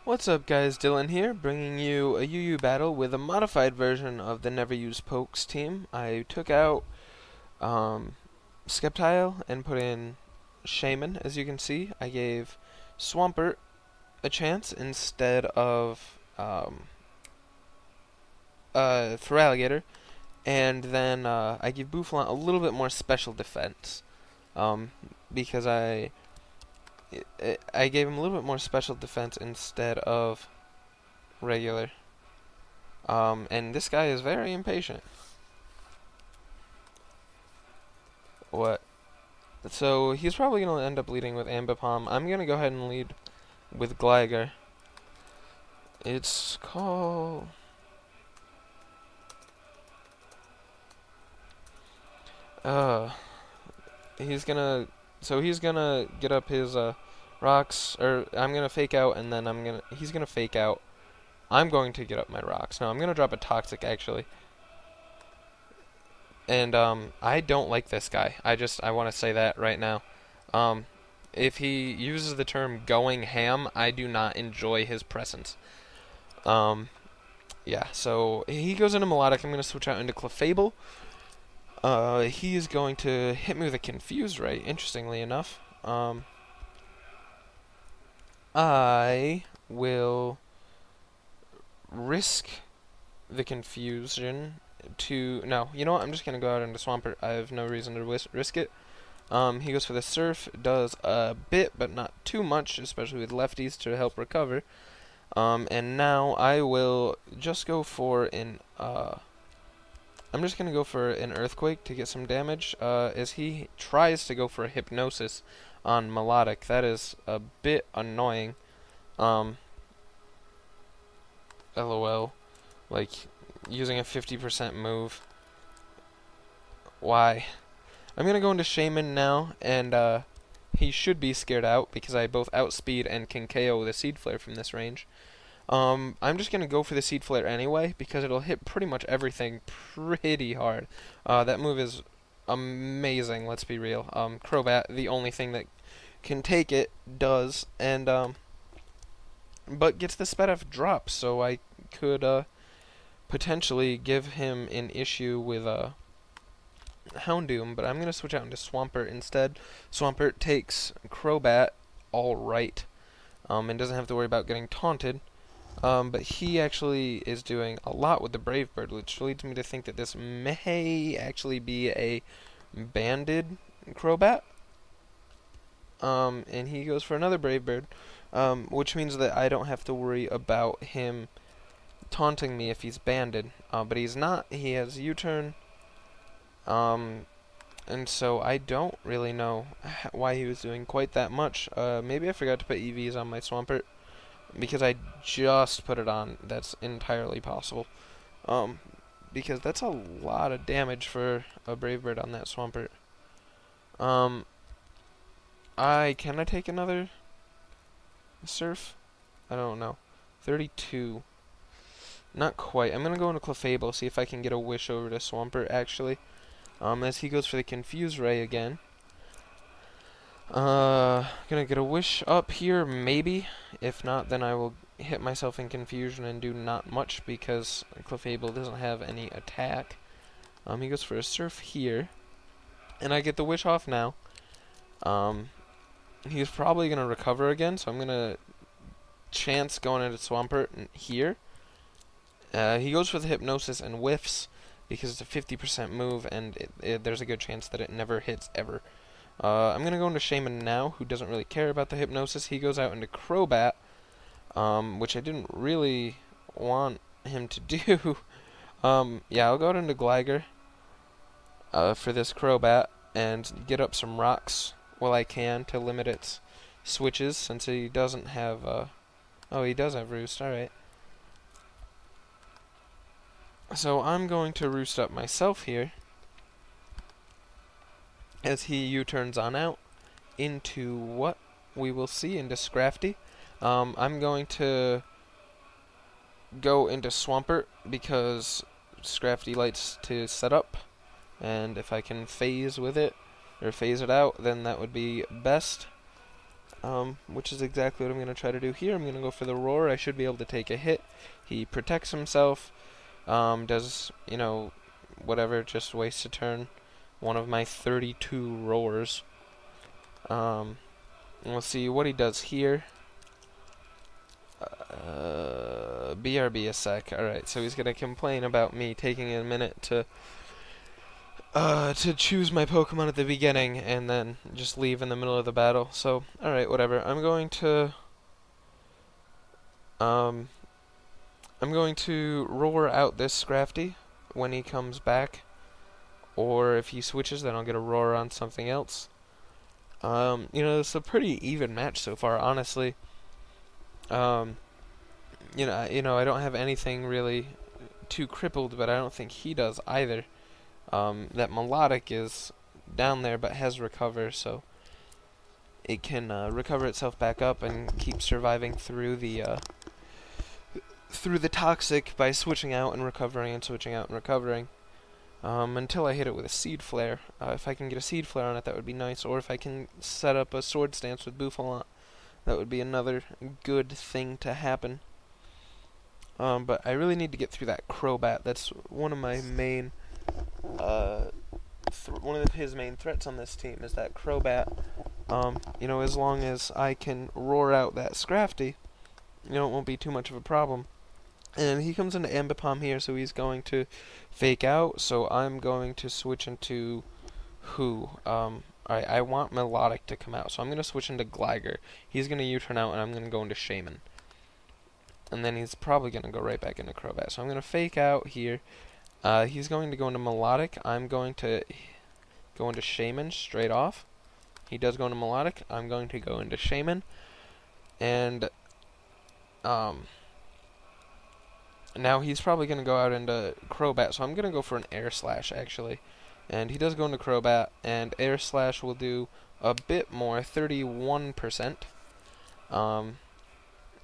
What's up guys, Dylan here, bringing you a UU battle with a modified version of the Never Use Pokes team. I took out Skeptile and put in Shaman, as you can see. I gave Swampert a chance instead of Feraligatr, and then I gave Bouffalant a little bit more special defense, because I gave him a little bit more special defense instead of regular. And this guy is very impatient. What? So he's probably going to end up leading with Ambipom. I'm going to go ahead and lead with Gligar. It's called... he's gonna get up his rocks, or I'm gonna fake out, and then he's gonna fake out. I'm going to get up my rocks. No, I'm gonna drop a Toxic actually. And I don't like this guy. I want to say that right now. If he uses the term going ham, I do not enjoy his presence. Yeah, so he goes into Melodic. I'm gonna switch out into Clefable. He is going to hit me with a Confuse Ray, interestingly enough. I will risk the confusion to... No, you know what? I'm just going to go out into Swampert. I have no reason to risk it. He goes for the Surf, does a bit, but not too much, especially with lefties to help recover. And now I will just go for an... I'm just going to go for an Earthquake to get some damage, as he tries to go for a Hypnosis on Melodic. That is a bit annoying. LOL. Like, using a 50% move. Why? I'm going to go into Shaman now, and he should be scared out, because I both outspeed and can KO with a Seed Flare from this range. I'm just going to go for the Seed Flare anyway, because it'll hit pretty much everything pretty hard. That move is amazing, let's be real. Crobat, the only thing that can take it, does, and, but gets the Sped F drop, so I could, potentially give him an issue with, Houndoom, but I'm going to switch out into Swampert instead. Swampert takes Crobat alright, and doesn't have to worry about getting taunted. But he actually is doing a lot with the Brave Bird, which leads me to think that this may actually be a banded Crobat. And he goes for another Brave Bird, which means that I don't have to worry about him taunting me if he's banded. But he's not. He has U-turn. And so I don't really know why he was doing quite that much. Maybe I forgot to put EVs on my Swampert, because I just put it on. That's entirely possible. Because that's a lot of damage for a Brave Bird on that Swampert. Can I take another Surf? I don't know. 32. Not quite. I'm gonna go into Clefable, see if I can get a Wish over to Swampert actually. As he goes for the Confuse Ray again. Gonna get a Wish up here, maybe. If not, then I will hit myself in confusion and do not much, because Clefable doesn't have any attack. He goes for a Surf here, and I get the Wish off now. He's probably gonna recover again, so I'm gonna chance going into Swampert here. He goes for the Hypnosis and whiffs, because it's a 50% move, and there's a good chance that it never hits ever. I'm going to go into Shaman now, who doesn't really care about the Hypnosis. He goes out into Crobat, which I didn't really want him to do. Yeah, I'll go out into Gligar for this Crobat, and get up some rocks while I can to limit its switches, since he doesn't have... oh, he does have Roost, alright. So I'm going to Roost up myself here, as he U-turns on out into what we will see into Scrafty. I'm going to go into Swampert, because Scrafty likes to set up, and if I can phase with it, or phase it out, then that would be best. which is exactly what I'm going to try to do here. I'm going to go for the roar. I should be able to take a hit. He protects himself, does, whatever, just wastes a turn. One of my 32 roars. We'll see what he does here. BRB a sec. Alright, so he's going to complain about me taking a minute to choose my Pokemon at the beginning and then just leave in the middle of the battle. So, alright, whatever. I'm going to roar out this Scrafty when he comes back. Or if he switches, then I'll get a roar on something else. It's a pretty even match so far, honestly. I don't have anything really too crippled, but I don't think he does either. That Melodic is down there, but has recover, so it can recover itself back up and keep surviving through the toxic by switching out and recovering and switching out and recovering. Until I hit it with a Seed Flare. If I can get a Seed Flare on it, that would be nice. Or if I can set up a Sword Stance with Bouffalant, that would be another good thing to happen. But I really need to get through that Crobat. That's one of my main, one of his main threats on this team is that Crobat. As long as I can roar out that Scrafty, it won't be too much of a problem. And he comes into Ambipom here, so he's going to fake out. So I'm going to switch into who? Alright, I want Melodic to come out, so I'm going to switch into Gligar. He's going to U-turn out, and I'm going to go into Shaman. And then he's probably going to go right back into Crobat. So I'm going to fake out here. He's going to go into Melodic. I'm going to go into Shaman straight off. He does go into Melodic. I'm going to go into Shaman. And now he's probably going to go out into Crobat, so I'm going to go for an Air Slash, actually. And he does go into Crobat, and Air Slash will do a bit more, 31%.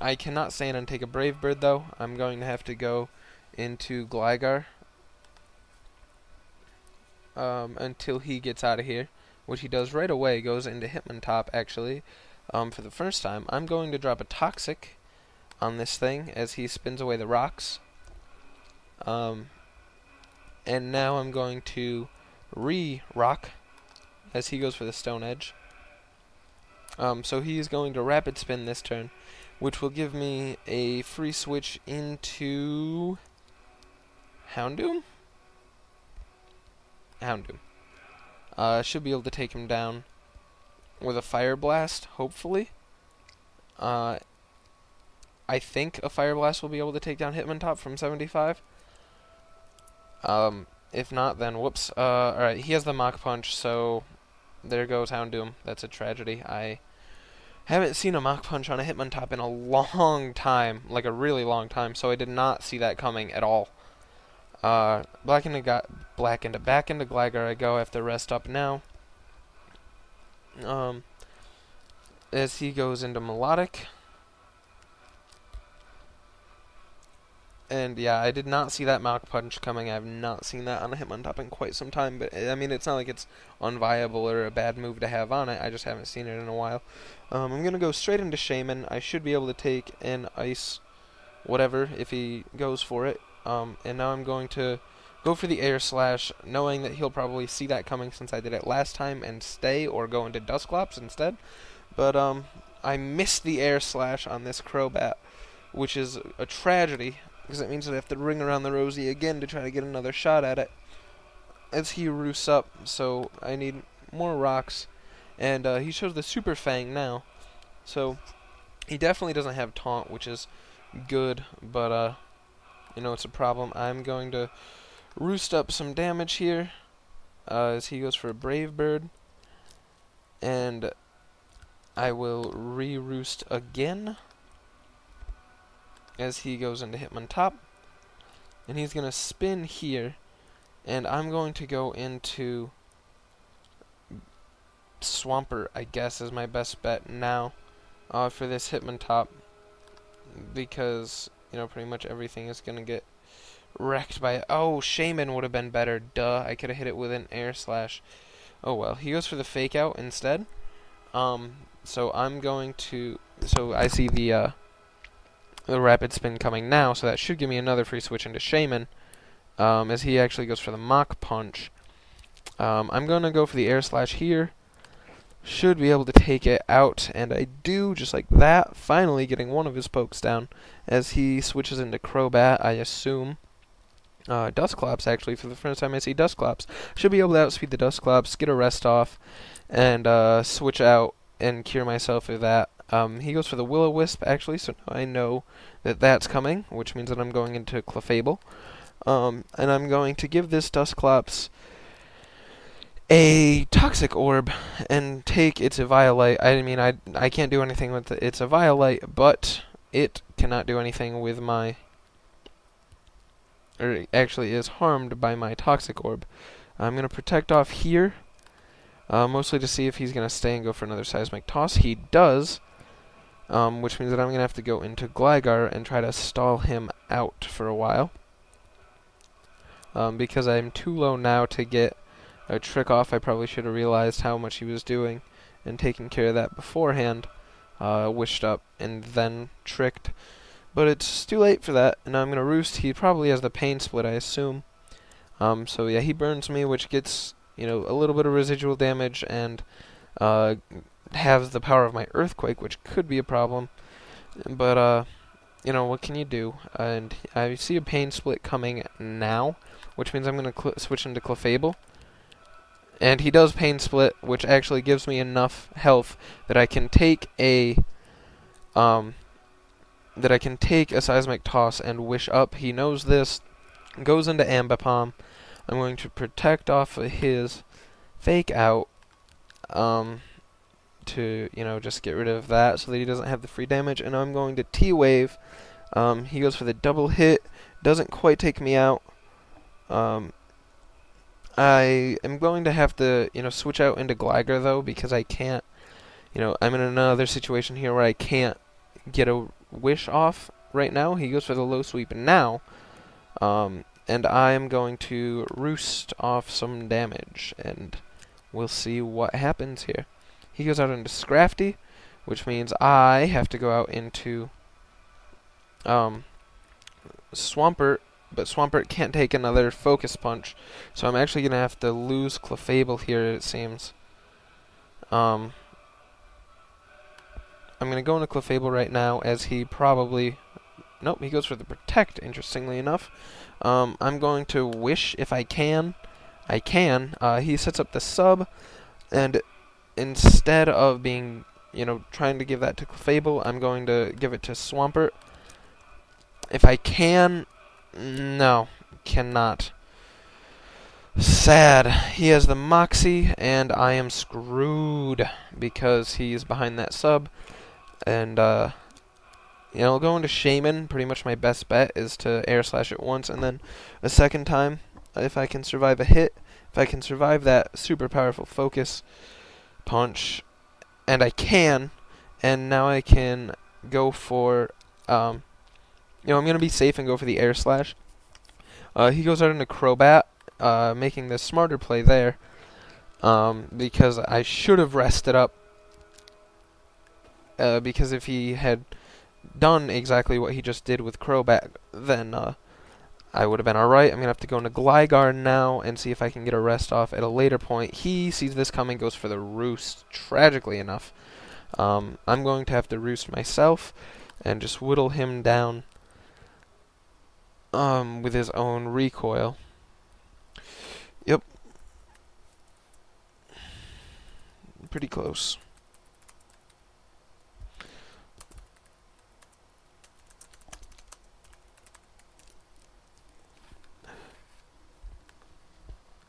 I cannot stand and take a Brave Bird, though. I'm going to have to go into Gligar until he gets out of here, which he does right away. Goes into Hitmontop, actually, for the first time. I'm going to drop a Toxic on this thing as he spins away the rocks. And now I'm going to re-rock as he goes for the Stone Edge. So he's going to Rapid Spin this turn, which will give me a free switch into Houndoom? Houndoom. Should be able to take him down with a Fire Blast, hopefully. I think a Fire Blast will be able to take down Hitmontop from 75. If not, then whoops. Alright, he has the Mach Punch, so there goes Houndoom. That's a tragedy. I haven't seen a Mach Punch on a Hitmontop in a long time, like a really long time, so I did not see that coming at all. Back into Gligar I go. I have to rest up now. As he goes into Melodic. And yeah, I did not see that Mach Punch coming. I have not seen that on a Hitmontop in quite some time. But I mean, it's not like it's unviable or a bad move to have on it. I just haven't seen it in a while. I'm gonna go straight into Shaman. I should be able to take an Ice, whatever, if he goes for it. And now I'm going to go for the Air Slash, knowing that he'll probably see that coming since I did it last time and stay or go into Dusclops instead. But I missed the Air Slash on this Crobat, which is a tragedy, because it means that I have to ring around the rosy again to try to get another shot at it as he roosts up, so I need more rocks. And he shows the Super Fang now, so he definitely doesn't have Taunt, which is good, but it's a problem. I'm going to roost up some damage here as he goes for a Brave Bird, and I will re-roost again as he goes into Hitmontop, and he's going to spin here, and I'm going to go into Swampert, I guess, is my best bet now for this Hitmontop, because, pretty much everything is going to get wrecked by it. Oh, Shaman would have been better, duh. I could have hit it with an Air Slash. Oh well, he goes for the Fake Out instead. So I'm going to. So I see the rapid spin coming now, so that should give me another free switch into Shaman, as he actually goes for the Mach Punch. I'm going to go for the Air Slash here. Should be able to take it out, and I do, just like that, finally getting one of his pokes down, as he switches into Crobat, I assume. Dusclops, actually, for the first time I see Dusclops. Should be able to outspeed the Dusclops, get a rest off, and switch out and cure myself of that. He goes for the Will-O-Wisp, actually, so now I know that that's coming, which means that I'm going into Clefable. And I'm going to give this Dusclops a Toxic Orb and take its Eviolite. I mean, I can't do anything with its Eviolite, but it cannot do anything with my... Or it actually is harmed by my Toxic Orb. I'm going to protect off here, mostly to see if he's going to stay and go for another Seismic Toss. He does, which means that I'm going to have to go into Gligar and try to stall him out for a while. Because I'm too low now to get a trick off. I probably should have realized how much he was doing and taken care of that beforehand. Wished up and then tricked. But it's too late for that, and I'm going to Roost. He probably has the Pain Split, I assume. So yeah, he burns me, which gets, a little bit of residual damage, and has the power of my Earthquake, which could be a problem. But, what can you do? And I see a Pain Split coming now, which means I'm going to switch into Clefable. And he does Pain Split, which actually gives me enough health that I can take a Seismic Toss and Wish Up. He knows this, goes into Ambipom. I'm going to protect off of his Fake Out, to, just get rid of that so that he doesn't have the free damage. And I'm going to T-Wave. He goes for the double hit, doesn't quite take me out. I am going to have to, switch out into Gligar, though, because I can't, I'm in another situation here where I can't get a Wish off right now. He goes for the low sweep now, and I am going to Roost off some damage, and we'll see what happens here. He goes out into Scrafty, which means I have to go out into Swampert, but Swampert can't take another Focus Punch, so I'm actually going to have to lose Clefable here, it seems. I'm going to go into Clefable right now, as he probably... Nope, he goes for the Protect, interestingly enough. I'm going to Wish if I can. I can. He sets up the Sub, and instead of being, trying to give that to Clefable, I'm going to give it to Swampert. If I can... No, cannot. Sad. He has the Moxie, and I am screwed because he's behind that Sub. And, going into Shaman, pretty much my best bet is to Air Slash it once, and then a second time, if I can survive a hit, if I can survive that super powerful Focus Punch, and I can, and now I can go for, I'm going to be safe and go for the Air Slash. He goes out into Crobat, making the smarter play there, because I should have rested up, because if he had done exactly what he just did with Crobat, then I would have been alright. I'm going to have to go into Gligar now and see if I can get a rest off at a later point. He sees this coming, goes for the Roost, tragically enough. I'm going to have to Roost myself and just whittle him down with his own recoil. Yep. Pretty close.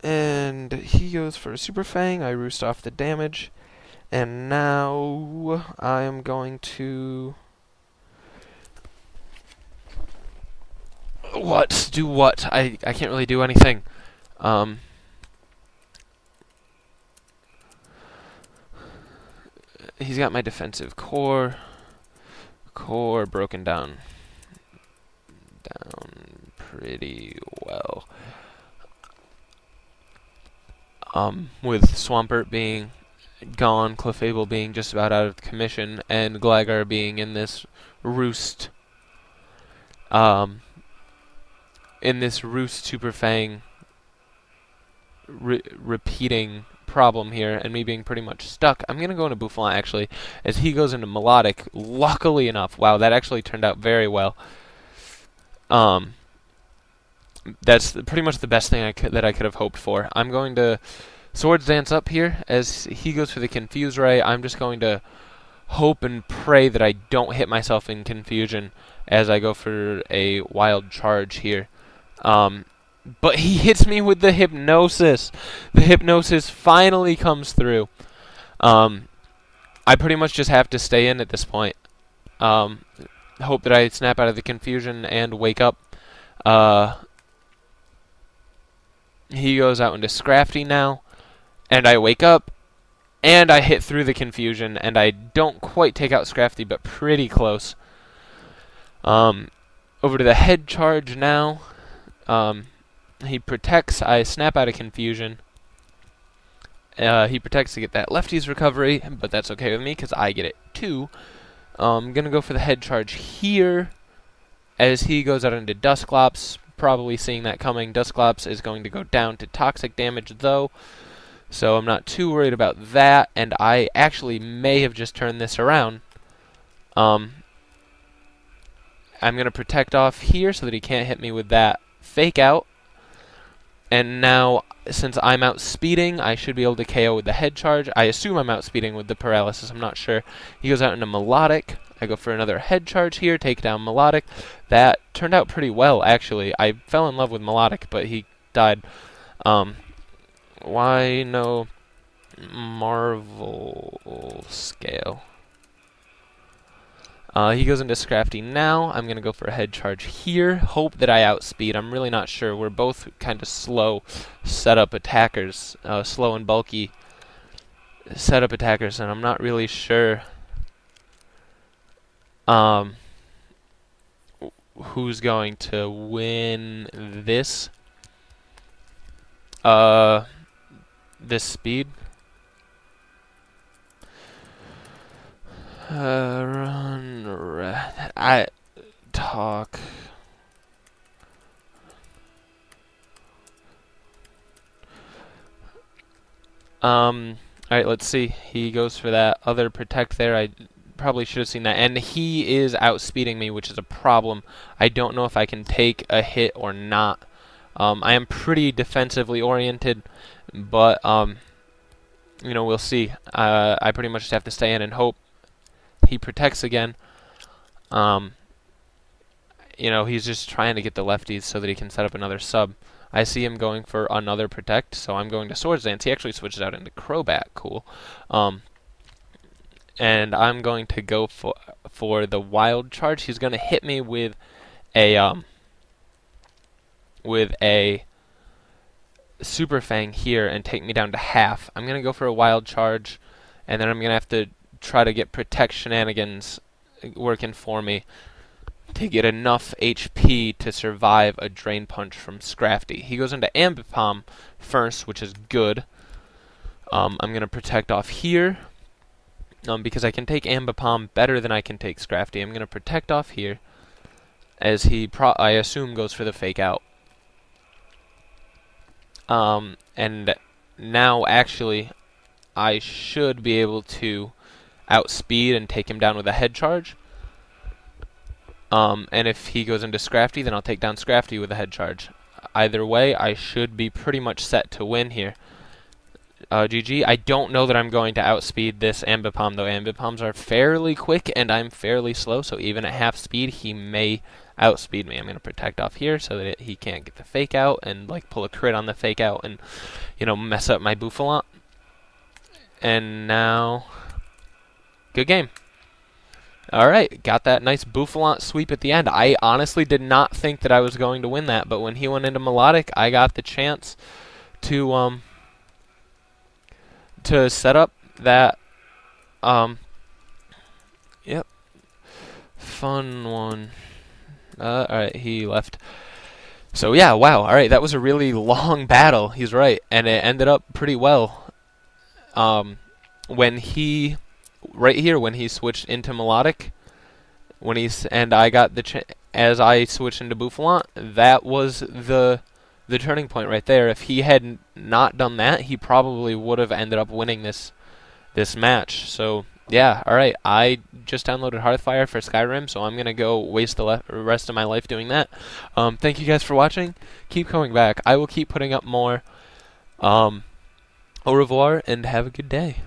And he goes for a Super Fang. I Roost off the damage. And now I am going to... What? Do what? I can't really do anything. He's got my defensive core. Core broken down. Down pretty well. With Swampert being gone, Clefable being just about out of commission, and Gligar being in this roost, Super Fang repeating problem here, and me being pretty much stuck. I'm going to go into Bouffalant, actually, as he goes into Melodic. Luckily enough, wow, that actually turned out very well. That's pretty much the best thing that I could have hoped for. I'm going to Swords Dance up here as he goes for the Confuse Ray. I'm just going to hope and pray that I don't hit myself in confusion as I go for a Wild Charge here. But he hits me with the Hypnosis. The Hypnosis finally comes through. I pretty much just have to stay in at this point. Hope that I snap out of the confusion and wake up. He goes out into Scrafty now, and I wake up, and I hit through the confusion, and I don't quite take out Scrafty, but pretty close. Over to the Head Charge now. He protects. I snap out of confusion. He protects to get that Lefty's recovery, but that's okay with me because I get it too. I'm going to go for the Head Charge here as he goes out into Dusclops, probably seeing that coming. Dusclops is going to go down to Toxic damage though, so I'm not too worried about that, and I actually may have just turned this around. I'm going to protect off here so that he can't hit me with that Fake Out. And now, since I'm outspeeding, I should be able to KO with the Head Charge. I assume I'm outspeeding with the Paralysis, I'm not sure. He goes out into Melodic. I go for another Head Charge here, take down Melodic. That turned out pretty well, actually. I fell in love with Melodic, but he died. Why no Marvel Scale? He goes into Scrafty now. I'm going to go for a Head Charge here. Hope that I outspeed. I'm really not sure. We're both kind of slow setup attackers. Slow and bulky setup attackers, and I'm not really sure who's going to win this. This speed. I talk. Alright, let's see. He goes for that other Protect there. I probably should have seen that. And he is outspeeding me, which is a problem. I don't know if I can take a hit or not. I am pretty defensively oriented, but you know, we'll see. I pretty much just have to stay in and hope. He protects again. You know, he's just trying to get the lefties so that he can set up another sub. I see him going for another Protect, so I'm going to Swords Dance. He actually switches out into Crobat. Cool. And I'm going to go for the Wild Charge. He's going to hit me with a Super Fang here and take me down to half. I'm going to go for a Wild Charge, and then I'm going to have to try to get Protect shenanigans working for me to get enough HP to survive a Drain Punch from Scrafty. He goes into Ambipom first, which is good. I'm going to protect off here because I can take Ambipom better than I can take Scrafty. I'm going to protect off here as he, I assume, goes for the Fake Out. And now, actually, I should be able to outspeed and take him down with a Head Charge. And if he goes into Scrafty, then I'll take down Scrafty with a Head Charge. Either way, I should be pretty much set to win here. GG. I don't know that I'm going to outspeed this Ambipom, though. Ambipoms are fairly quick, and I'm fairly slow, so even at half speed, he may outspeed me. I'm going to protect off here so that he can't get the Fake Out and like pull a crit on the Fake Out and, you know, mess up my Bouffalant. And now, good game. Alright, got that nice Bouffalant sweep at the end. I honestly did not think that I was going to win that, but when he went into Melodic, I got the chance to set up that, yep, fun one. Alright, he left. So yeah, wow, alright, that was a really long battle, he's right, and it ended up pretty well. when he, right here, when he switched into melodic, and I got as I switched into Bouffalant, that was the turning point right there. If he had not done that, he probably would have ended up winning this match. So yeah, all right. I just downloaded Hearthfire for Skyrim, so I'm gonna go waste the rest of my life doing that. Thank you guys for watching. Keep coming back. I will keep putting up more. Au revoir and have a good day.